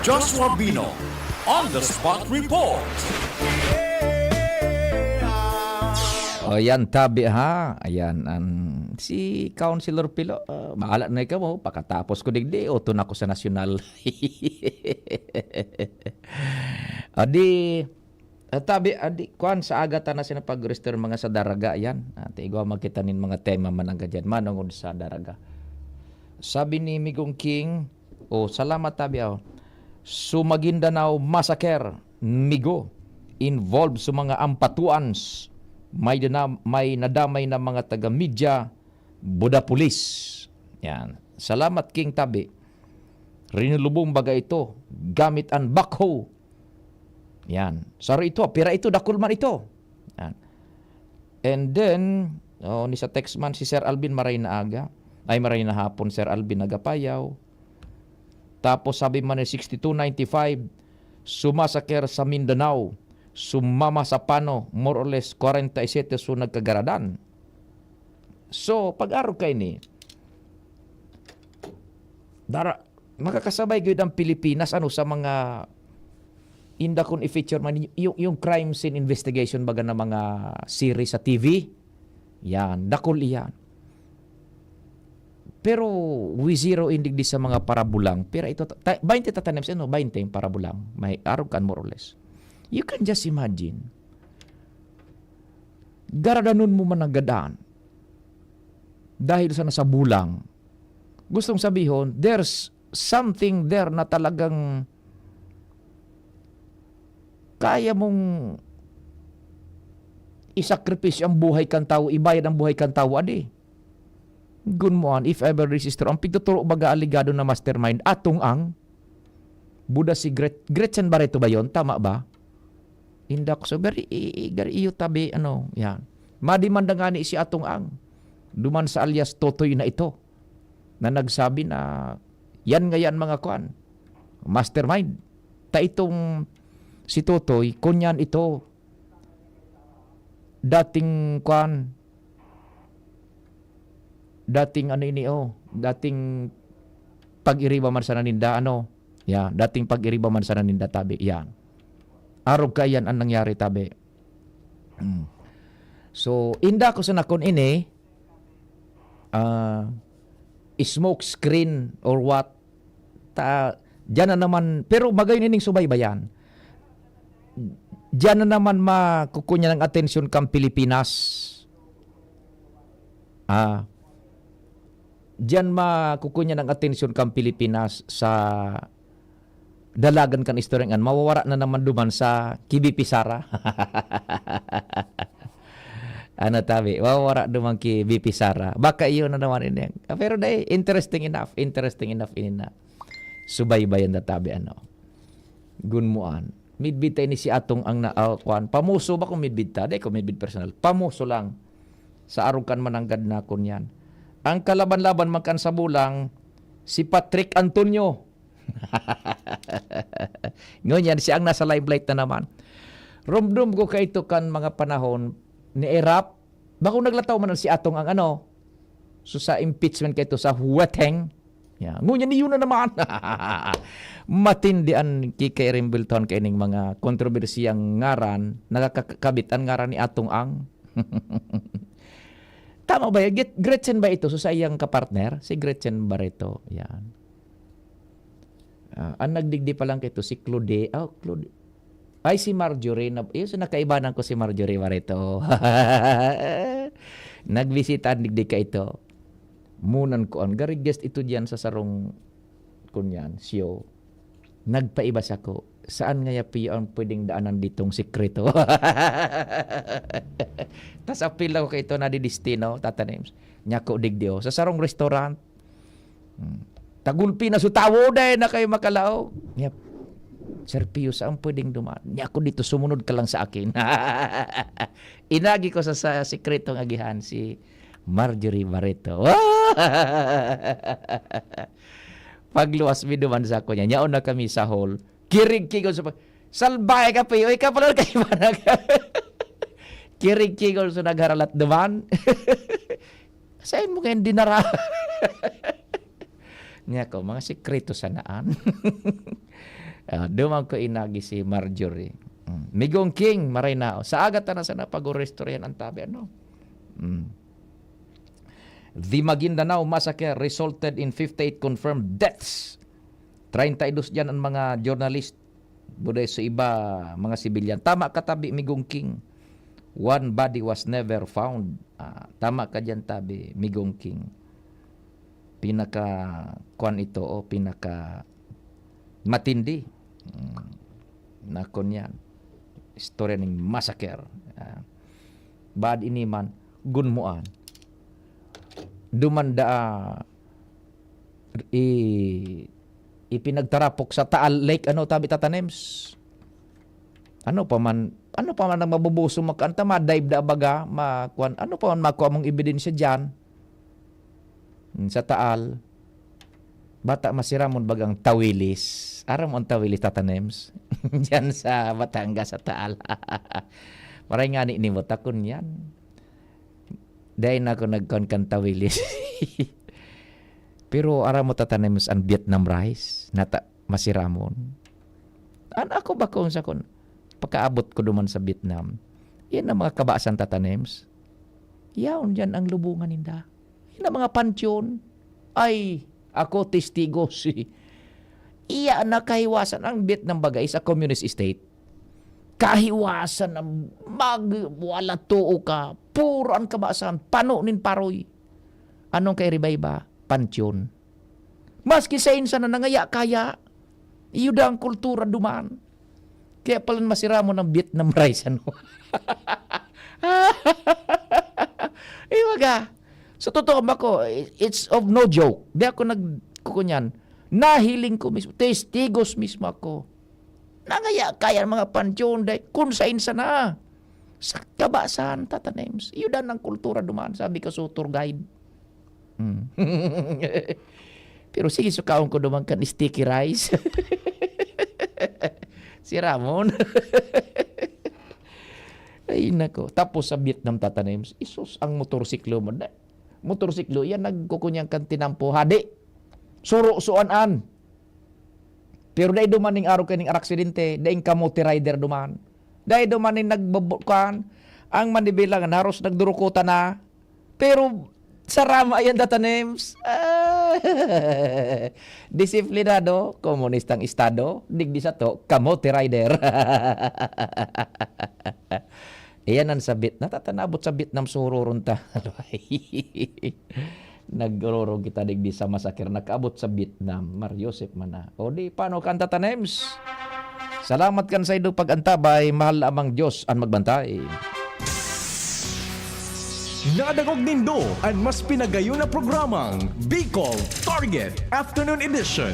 Joshua Bino on the spot report. O yan, tabi ha. Ayan, si Councilor Pilo, maala na ikaw mo, pakatapos ko digdi, uton ako sa nasyonal. Tabi, kuan sa agata na sinapag-restore mga sa daraga, yan. Igwa magkitanin mga tema man ang gadyan, manungod sa daraga. Sabi ni Migong King, salamat tabi Sumaguindanao Massacre, Migo, involved sa mga ampatuans. May nadamay na mga taga-media, Buda Police. Yan. Salamat King Tabi. Rinulubong baga ito, gamit ang backhoe. Yan. Saro ito, pira ito, dakulman ito. Yan. And then, ni sa text man si Sir Alvin maray na hapon, Sir Alvin nagapayaw. Tapos sabi man ni 6295, sumasaker sa Mindanao. Sumama sa pano, more or less 47 so nagkagaradan. So, pag-araw kayo ni, makakasabay gawin ang Pilipinas sa mga inda kung i-feature man yung crime scene investigation baga na mga series sa TV. Yan, dakol iyan. Pero we zero indig di sa mga parabulang. Pero ito, 20 tatanems, 20 yung parabulang. May araw kan more or less. You can just imagine. Garadanon mo man ang gadaan. Dahil sa nasa bulang. Gustong sabihin, there's something there na talagang kaya mong isakripisyo ang buhay kang tao, ibayad ang buhay kang tao, adi. Gunmuan, if ever resistor, ang pigtuturo baga aligado na mastermind, atong ang Buda si Gretchen Barreto ba yon? Tama ba? Indak so gari iyo tabi yan. Madimanda nga ni si atong ang duman sa alias Totoy na ito na nagsabi na yan nga yan mga kuan mastermind. Ta itong si Totoy kunyan ito dating kuan dating dating pag-iriba man sa naninda dating pag-iriba man sa naninda tabi yan. Araw kayan ang nangyari tabi. So, inda ko sa nakon ini, smoke screen or what, dyan na naman, pero magayon ining subaybayan. Dyan na naman makukunya ng atensyon kang Pilipinas. Dyan makukunya ng atensyon kang Pilipinas sa dalagan kan istoryangan, mawawara na naman duman sa KBP Sara. Tabi, mawawara duman KBP Sara. Baka iyon na naman ini. Pero dahil, interesting enough inina. Subaybayan na tabi, gunmuan. Midbid tayo ni si atong ang kuan. Pamuso ba kung midbid ta? Dahil kung midbid personal. Pamuso lang. Sa arukan mananggad na kun yan. Ang kalaban-laban magkan sa bulang, si Patrick Antonio. Ngunyan, siya ang nasa limelight na naman. Rumdum ko kay ito kan mga panahon ni Erap. Bako naglataw man si atong ang so sa impeachment kay ito sa Huweteng. Ngunyan, yun na naman. Matindian kay Rimbilton kay ning mga kontrobersiyang ngaran, nakakabit ang ngaran ni atong ang. Tama ba? Gretchen ba ito? So sa iyang kapartner, si Gretchen Barreto. Yan. Ang nagdigdi pa lang kito si Claude. Claude. Ay, si Marjorie. So nakaibanan ko si Marjorie Barreto. Nagbisita ang digdi ka ito. Munan ko ang. Gari guest ito diyan sa sarong kunyan, siyo. Nagpaiba sa ko. Saan nga yapi ang pwedeng daanan ditong sikreto? Tas apil ako kay ito na di destino, tatanim. Nyako digdio. Sa sarong restaurant. Tagulpi na sutawo dahil na kayo makalao. Yep. Sir Pio, saan pwedeng dumaan? Nyako dito, sumunod ka lang sa akin. Inagi ko sa sikretong agihan si Marjorie Barreto. Pagluwas mi duman sa ako niya. Nyaon na kami sa hall. Kirig-kigol sa salbay ka Pio. Ikaw pala kayo manag. Kirig-kigol sa nagharalat duman. Sayin mo kayo dinara. Niya ko, mga sikreto sa naan. Dumang ko inagi si Marjorie. Migong King, Marinao. Sa agat na sa napag-restoryan ang tabi, ano? The Maguindanao Massacre resulted in 58 confirmed deaths. 32 dyan ang mga journalist. Buday sa iba, mga sibilyan. Tama katabi, Migong King. One body was never found. Tama ka dyan, tabi, Migong King. Pinaka-kwan ito, pinaka matindi. Na kunyan. Istorya ng massacre. Bad ini man, gunmuan. Dumanda ipinagtarapok sa Taal Lake, ano tabi tatanems? Ano pa man ang mabubuso makanta, ma-dive da baga, makuan, ano pa man makuha mong ebidensya dyan sa Taal. Bata masiramon bagang Tawilis. Aram ang Tawilis tatanems. Diyan sa Batangas sa Taal. Maray nga ni mo takon yan. Dahil na ako nagkon kan Tawilis. Pero aram mo tatanems ang Vietnam rice. Nata masiramon. Ako ba kung sa kon? Pagkaabot ko duman sa Vietnam. Yan ang mga kabaasan tatanems. Yaon dyan ang lubungan ninda. Yan ang mga pansyon. Ay, ako testigo si iya na kahiwasan ang Vietnam bagay sa communist state. Kahiwasan na magwala tuo ka. Puro ang kabaasan. Pano nin paroy. Anong kay ribay ba? Pansyon. Maski sa insa na nangaya kaya. Iyo da ang kultura duman. Kaya pala masira mo ng Vietnam rice. Ano? Iwaga. Sa totoo ba ko, it's of no joke. Di ako nagkukunyan. Nahiling ko mismo. Testigos mismo ako. Nangaya kaya mga pansyon. Kung sa insa na. Sa kabasan, tatanems. Iyo da ng kultura duman. Sabi ko sa tour guide. Pero sige, sukaon ko duman kan sticky rice. Si Ramon. Ay nako. Tapos sa Vietnam tatanems, isus ang motorsiklo mo. Motorsiklo, yan nagkukunyang kan tinampo. Hadi. Suro-suan-an. Pero dahil dumaning araw kaning aksidente, dahil kamote rider duman. Dahil dumaning nagbabukan, ang manibilang naros nagdurukutan na. Pero sarama yan tatanems. Disiplinado, komunistang estado, digdi sa to, kamote rider. Iyan ang sabit. Natatanabot sa Vietnam sururon ta. Nagroro kita digdi sa masakir. Nakaabot sa Vietnam. Mariosep mana. O di, paano kanta tanems? Salamat kan sa ido pag-antabay. Mahal amang Diyos ang magbantay. Nadagog nindo ang mas pinagayon na programang Bicol Target Afternoon Edition.